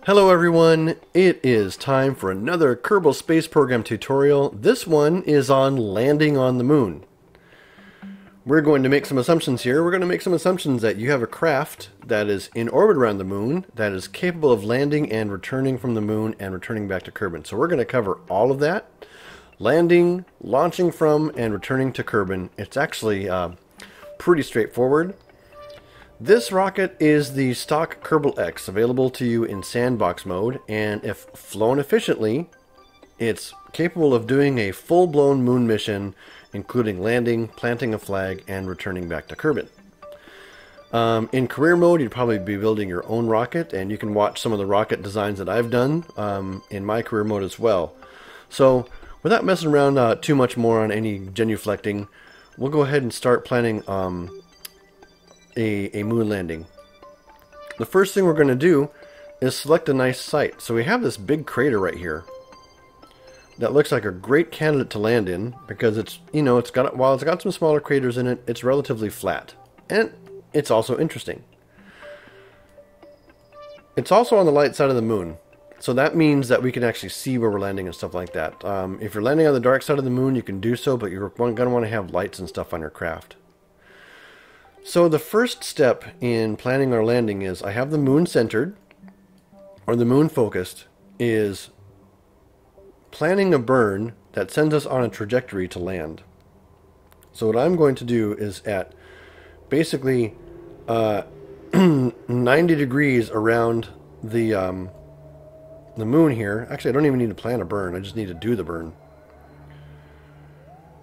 Hello everyone, it is time for another Kerbal Space Program tutorial. This one is on landing on the moon. We're going to make some assumptions here. We're going to make some assumptions that you have a craft that is in orbit around the moon that is capable of landing and returning from the moon and returning back to Kerbin. So we're going to cover all of that. Landing, launching from, and returning to Kerbin. It's actually pretty straightforward. This rocket is the stock Kerbal X, available to you in sandbox mode, and if flown efficiently, it's capable of doing a full-blown moon mission, including landing, planting a flag, and returning back to Kerbin. In career mode, you'd probably be building your own rocket, and you can watch some of the rocket designs that I've done in my career mode as well. So, without messing around too much more on any genuflecting, we'll go ahead and start planning a moon landing. The first thing we're going to do is select a nice site. So we have this big crater right here that looks like a great candidate to land in because it's, while it's got some smaller craters in it, it's relatively flat. And it's also interesting. It's also on the light side of the moon. So that means that we can actually see where we're landing and stuff like that. If you're landing on the dark side of the moon, you can do so, but you're going to want to have lights and stuff on your craft. So the first step in planning our landing is I have the moon centered, or the moon focused, is planning a burn that sends us on a trajectory to land. So what I'm going to do is at basically 90 degrees around the moon here. Actually, I don't even need to plan a burn. I just need to do the burn.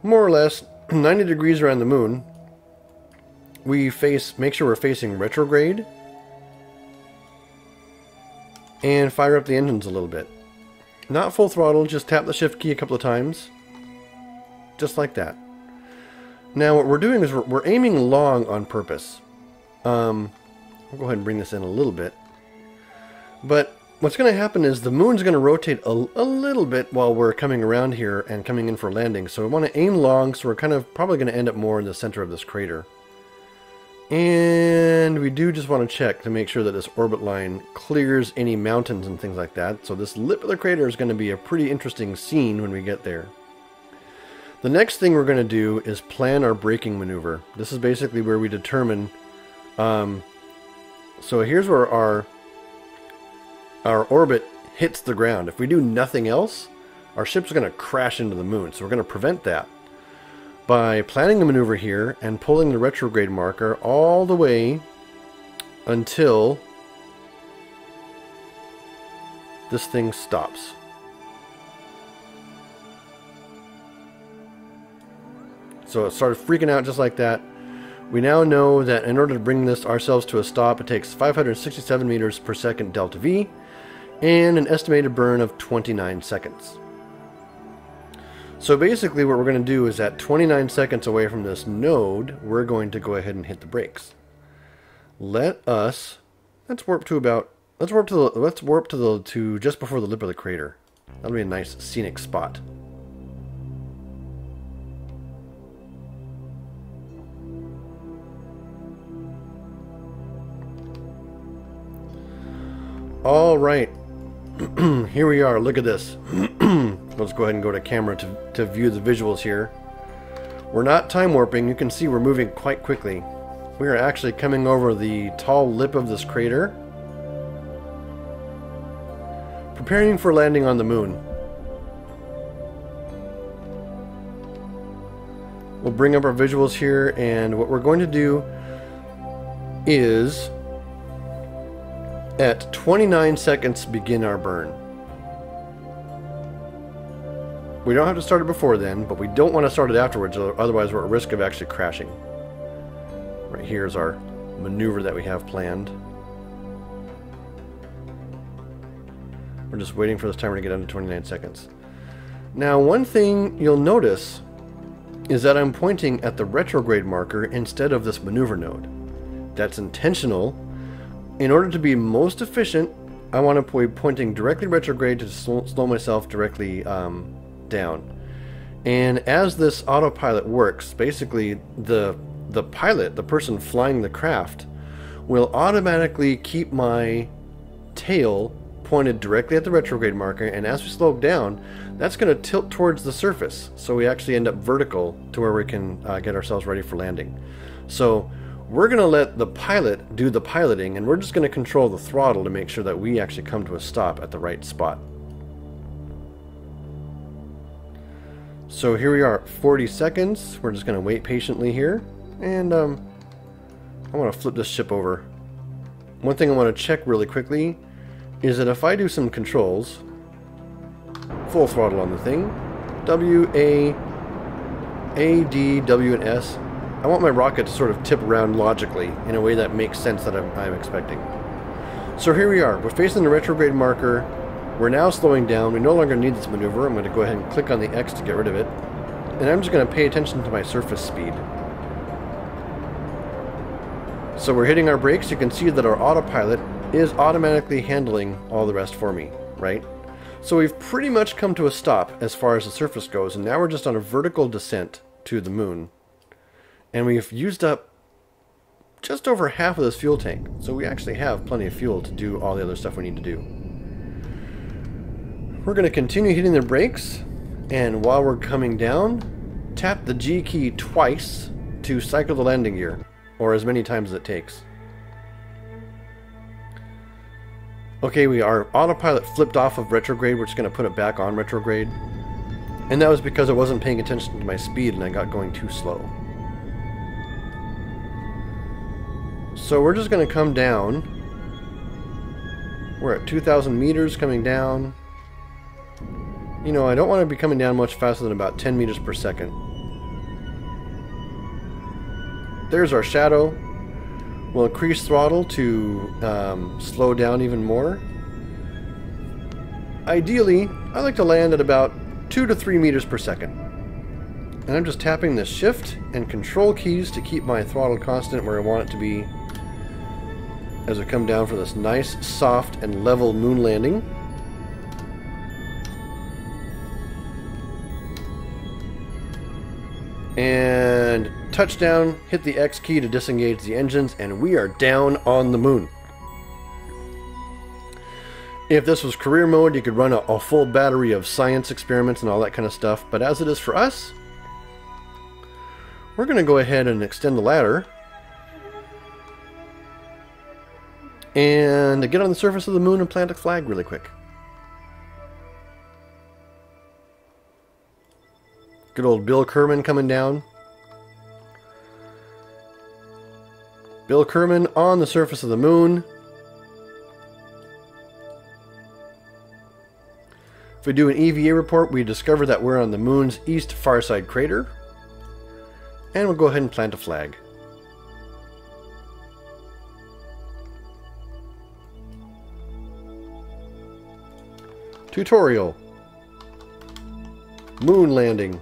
More or less 90 degrees around the moon. We make sure we're facing retrograde and fire up the engines a little bit. Not full throttle, just tap the shift key a couple of times. Just like that. Now what we're doing is we're aiming long on purpose. I'll go ahead and bring this in a little bit. But what's going to happen is the moon's going to rotate a little bit while we're coming around here and coming in for landing. So we want to aim long, so we're kind of probably going to end up more in the center of this crater. And we do just want to check to make sure that this orbit line clears any mountains and things like that. So this lip of the crater is going to be a pretty interesting scene when we get there. The next thing we're going to do is plan our braking maneuver. This is basically where we determine... so here's where our orbit hits the ground. If we do nothing else, our ship's going to crash into the moon. So we're going to prevent that by planning the maneuver here and pulling the retrograde marker all the way until this thing stops. So it started freaking out just like that. We now know that in order to bring ourselves to a stop, it takes 567 meters per second delta V and an estimated burn of 29 seconds. So basically what we're going to do is at 29 seconds away from this node, we're going to go ahead and hit the brakes. Let's warp to just before the lip of the crater. That'll be a nice scenic spot. All right. Here we are. Look at this. Let's go ahead and go to camera to view the visuals here. We're not time warping. You can see we're moving quite quickly. We are actually coming over the tall lip of this crater, preparing for landing on the moon. We'll bring up our visuals here, and what we're going to do is at 29 seconds begin our burn. We don't have to start it before then, but we don't want to start it afterwards, otherwise we're at risk of actually crashing. Right here is our maneuver that we have planned. We're just waiting for this timer to get under 29 seconds. Now, one thing you'll notice is that I'm pointing at the retrograde marker instead of this maneuver node. That's intentional. In order to be most efficient, I want to be pointing directly retrograde to slow myself directly down. And as this autopilot works, basically the pilot, the person flying the craft, will automatically keep my tail pointed directly at the retrograde marker, and as we slow down, that's going to tilt towards the surface. So we actually end up vertical to where we can get ourselves ready for landing. So we're going to let the pilot do the piloting, and we're just going to control the throttle to make sure that we actually come to a stop at the right spot. So here we are at 40 seconds. We're just going to wait patiently here, and I want to flip this ship over. One thing I want to check really quickly is that if I do some controls, full throttle on the thing, W, A, D, W, and S, I want my rocket to sort of tip around logically in a way that makes sense that I'm expecting. So here we are. We're facing the retrograde marker. We're now slowing down. We no longer need this maneuver. I'm going to go ahead and click on the X to get rid of it. And I'm just going to pay attention to my surface speed. So we're hitting our brakes. You can see that our autopilot is automatically handling all the rest for me, right? So we've pretty much come to a stop as far as the surface goes, and now we're just on a vertical descent to the moon. And we've used up just over half of this fuel tank, so we actually have plenty of fuel to do all the other stuff we need to do. We're going to continue hitting the brakes, and while we're coming down, tap the G key twice to cycle the landing gear, or as many times as it takes. Okay, our autopilot flipped off of retrograde. We're just going to put it back on retrograde. And that was because I wasn't paying attention to my speed and I got going too slow. So we're just going to come down. We're at 2,000 meters coming down. You know, I don't want to be coming down much faster than about 10 meters per second. There's our shadow. We'll increase throttle to slow down even more. Ideally, I like to land at about 2 to 3 meters per second. And I'm just tapping the shift and control keys to keep my throttle constant where I want it to be as we come down for this nice, soft, and level moon landing. And touchdown, hit the X key to disengage the engines, and we are down on the moon. If this was career mode, you could run a full battery of science experiments and all that kind of stuff, but as it is for us, we're going to go ahead and extend the ladder and get on the surface of the moon and plant a flag really quick. Good old Bill Kerbin coming down. Bill Kerbin on the surface of the moon. If we do an EVA report, we discover that we're on the moon's east far side crater. And we'll go ahead and plant a flag. Tutorial. Moon landing.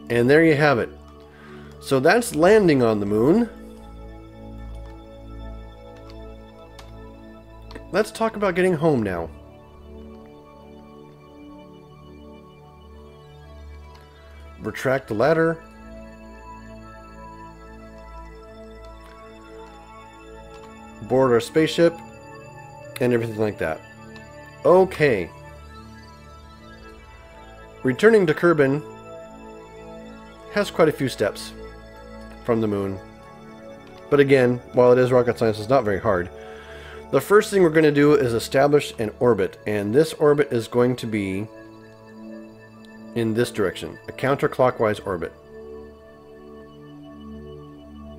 And there you have it. So that's landing on the moon. Let's talk about getting home now. Retract the ladder. Board our spaceship. And everything like that. Okay. Returning to Kerbin has quite a few steps from the moon. But again, while it is rocket science, it's not very hard. The first thing we're going to do is establish an orbit, and this orbit is going to be in this direction, a counterclockwise orbit.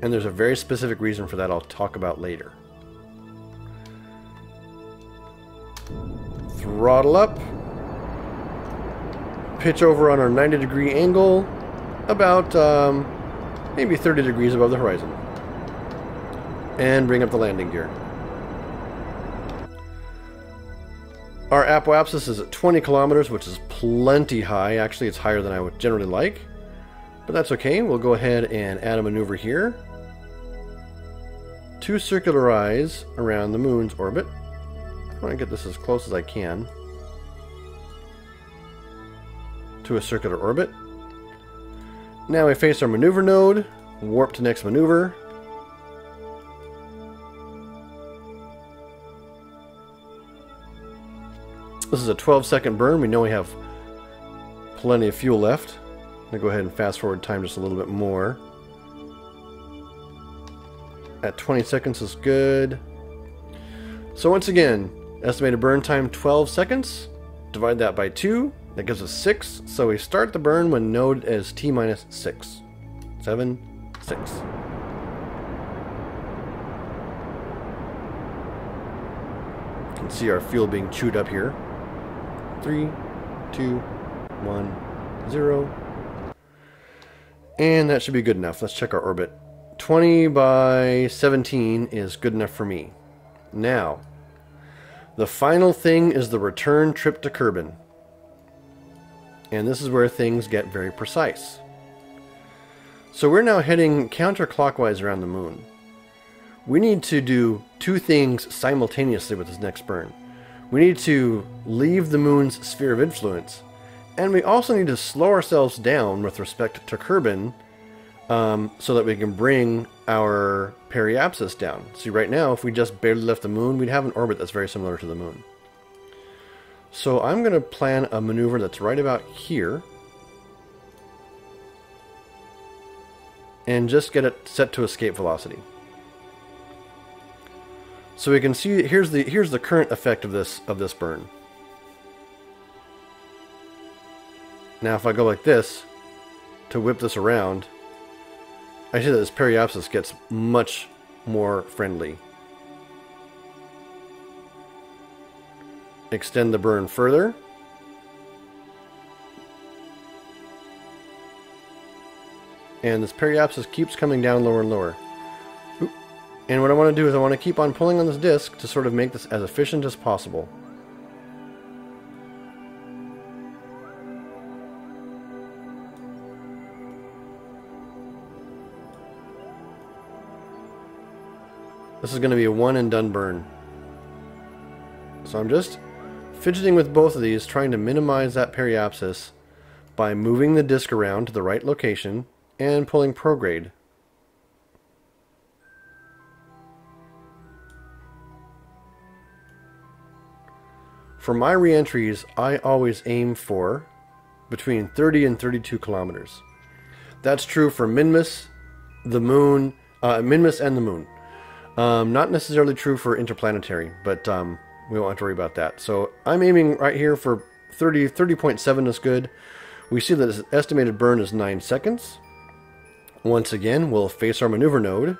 And there's a very specific reason for that I'll talk about later. Throttle up. Pitch over on our 90-degree angle, about maybe 30 degrees above the horizon. And bring up the landing gear. Our apoapsis is at 20 kilometers, which is plenty high. Actually, it's higher than I would generally like. But that's okay. We'll go ahead and add a maneuver here to circularize around the moon's orbit. I want to get this as close as I can to a circular orbit. Now we face our maneuver node, warp to next maneuver. This is a 12-second burn. We know we have plenty of fuel left. I'm going to go ahead and fast forward time just a little bit more. At 20 seconds is good. So once again, estimated burn time 12 seconds. Divide that by 2. That gives us 6. So we start the burn when node is T minus 6. 7, 6. You can see our fuel being chewed up here. 3, 2, 1, 0. And that should be good enough. Let's check our orbit. 20 by 17 is good enough for me. Now, the final thing is the return trip to Kerbin. And this is where things get very precise. So we're now heading counterclockwise around the moon. We need to do two things simultaneously with this next burn. We need to leave the moon's sphere of influence, and we also need to slow ourselves down with respect to Kerbin so that we can bring our periapsis down. See, right now, if we just barely left the moon, we'd have an orbit that's very similar to the moon. So I'm going to plan a maneuver that's right about here, and just get it set to escape velocity. So we can see here's the current effect of this burn. Now if I go like this to whip this around, I see that this periapsis gets much more friendly. Extend the burn further. And this periapsis keeps coming down lower and lower. Oop. And what I want to do is I want to keep on pulling on this disc to sort of make this as efficient as possible. This is going to be a one and done burn. So I'm just fidgeting with both of these, trying to minimize that periapsis by moving the disc around to the right location and pulling prograde. For my reentries, I always aim for between 30 and 32 kilometers. That's true for Minmus, the moon, Minmus and the moon. Not necessarily true for interplanetary, but we won't have to worry about that. So I'm aiming right here for 30.7 is good. We see that this estimated burn is 9 seconds. Once again, we'll face our maneuver node.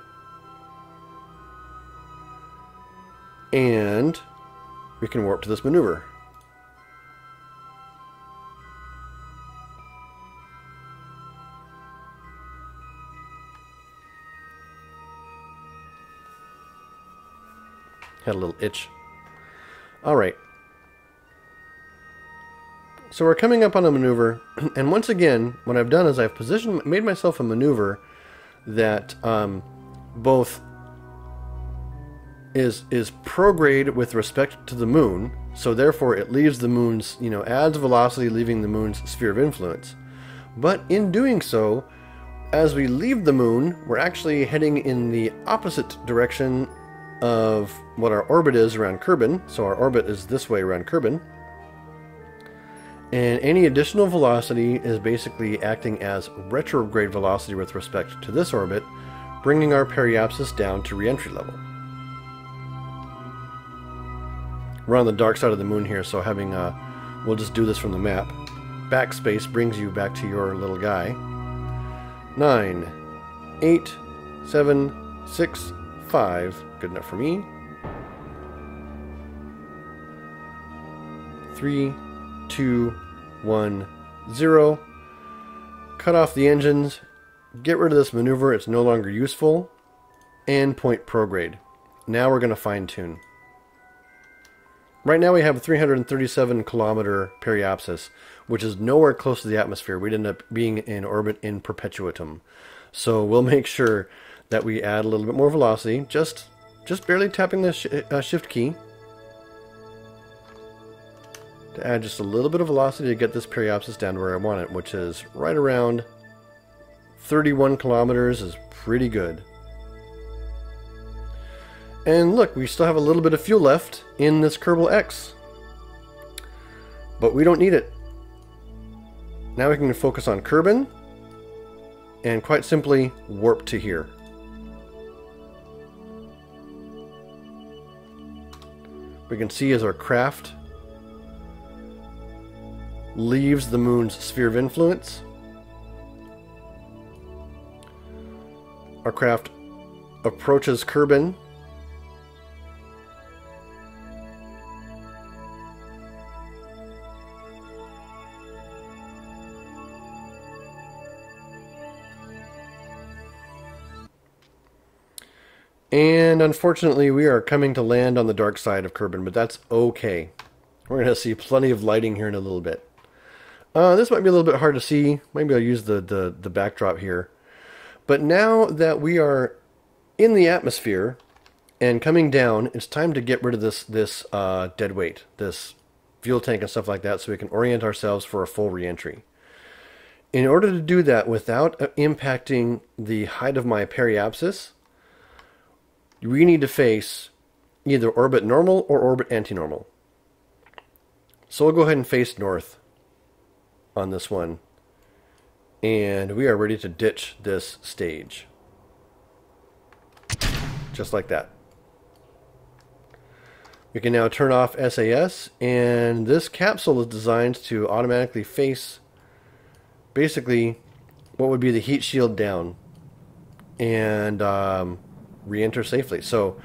And we can warp to this maneuver. Had a little itch. Alright. So we're coming up on a maneuver, and once again, what I've done is I've made myself a maneuver that both is prograde with respect to the moon, so therefore it leaves the moon's, adds velocity, leaving the moon's sphere of influence. But in doing so, as we leave the moon, we're actually heading in the opposite direction of what our orbit is around Kerbin. So our orbit is this way around Kerbin. And any additional velocity is basically acting as retrograde velocity with respect to this orbit, bringing our periapsis down to reentry level. We're on the dark side of the moon here, so we'll just do this from the map. Backspace brings you back to your little guy. 9, 8, 7, 6, 5. Good enough for me. 3, 2, 1, 0. Cut off the engines. Get rid of this maneuver. It's no longer useful. And point prograde. Now we're going to fine tune. Right now we have a 337 kilometer periapsis, which is nowhere close to the atmosphere. We'd end up being in orbit in perpetuitum. So we'll make sure that we add a little bit more velocity, just barely tapping the shift key to add just a little bit of velocity to get this periapsis down to where I want it, which is right around 31 kilometers is pretty good. And look, we still have a little bit of fuel left in this Kerbal X. But we don't need it. Now we can focus on Kerbin and quite simply warp to here. We can see as our craft leaves the moon's sphere of influence, our craft approaches Kerbin. And unfortunately, we are coming to land on the dark side of Kerbin, but that's okay. We're going to see plenty of lighting here in a little bit. This might be a little bit hard to see. Maybe I'll use the backdrop here. But now that we are in the atmosphere and coming down, it's time to get rid of this dead weight, this fuel tank and stuff like that, so we can orient ourselves for a full reentry. In order to do that without impacting the height of my periapsis, we need to face either orbit normal or orbit anti-normal. So we'll go ahead and face north on this one. And we are ready to ditch this stage. Just like that. We can now turn off SAS, and this capsule is designed to automatically face basically what would be the heat shield down and re-enter safely. So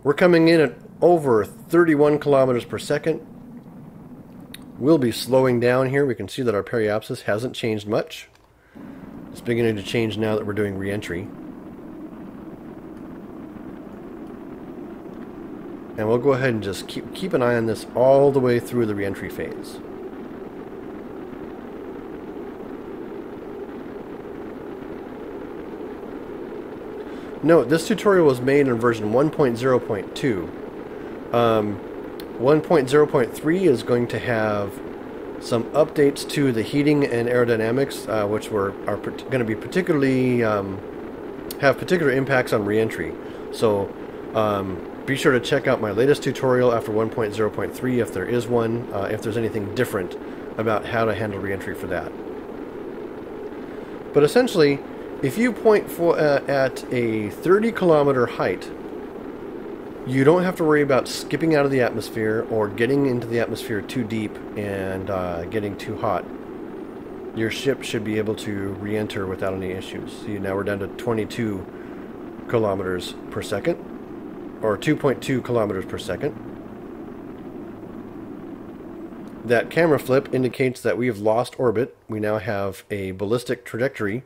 we're coming in at over 31 kilometers per second. We'll be slowing down here. We can see that our periapsis hasn't changed much. It's beginning to change now that we're doing re-entry. And we'll go ahead and just keep an eye on this all the way through the re-entry phase. Note, this tutorial was made in version 1.0.2. 1.0.3 is going to have some updates to the heating and aerodynamics, which are going to be particularly have particular impacts on re-entry. So be sure to check out my latest tutorial after 1.0.3 if there is one, if there's anything different about how to handle re-entry for that. But essentially, if you point at a 30-kilometer height, you don't have to worry about skipping out of the atmosphere or getting into the atmosphere too deep and getting too hot. Your ship should be able to re-enter without any issues. See, now we're down to 22 kilometers per second, or 2.2 kilometers per second. That camera flip indicates that we've lost orbit. We now have a ballistic trajectory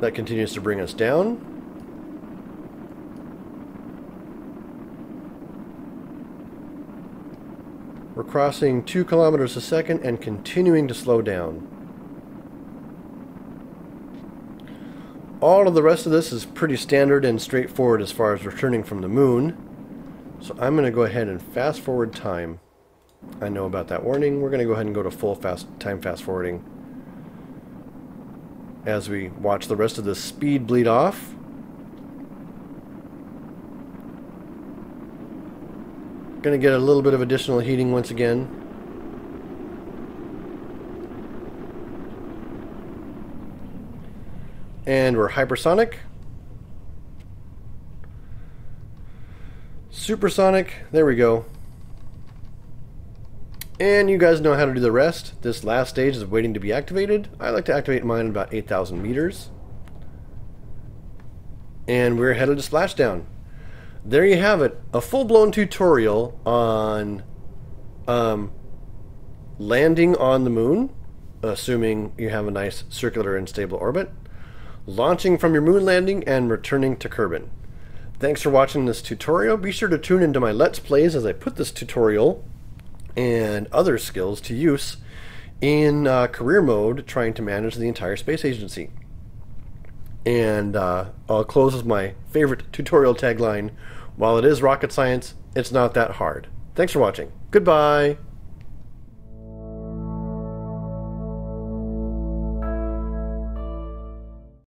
that continues to bring us down. We're crossing 2 kilometers a second and continuing to slow down. All of the rest of this is pretty standard and straightforward as far as returning from the moon. So I'm going to go ahead and fast forward time. I know about that warning. We're going to go ahead and go to full time fast forwarding as we watch the rest of the speed bleed off. Going to get a little bit of additional heating once again. And we're hypersonic. Supersonic. There we go. And you guys know how to do the rest. This last stage is waiting to be activated. I like to activate mine at about 8,000 meters. And we're headed to splashdown. There you have it. A full-blown tutorial on landing on the moon, assuming you have a nice circular and stable orbit, launching from your moon landing, and returning to Kerbin. Thanks for watching this tutorial. Be sure to tune into my Let's Plays as I put this tutorial and other skills to use in career mode, trying to manage the entire space agency. And I'll close with my favorite tutorial tagline: while it is rocket science, it's not that hard. Thanks for watching. Goodbye.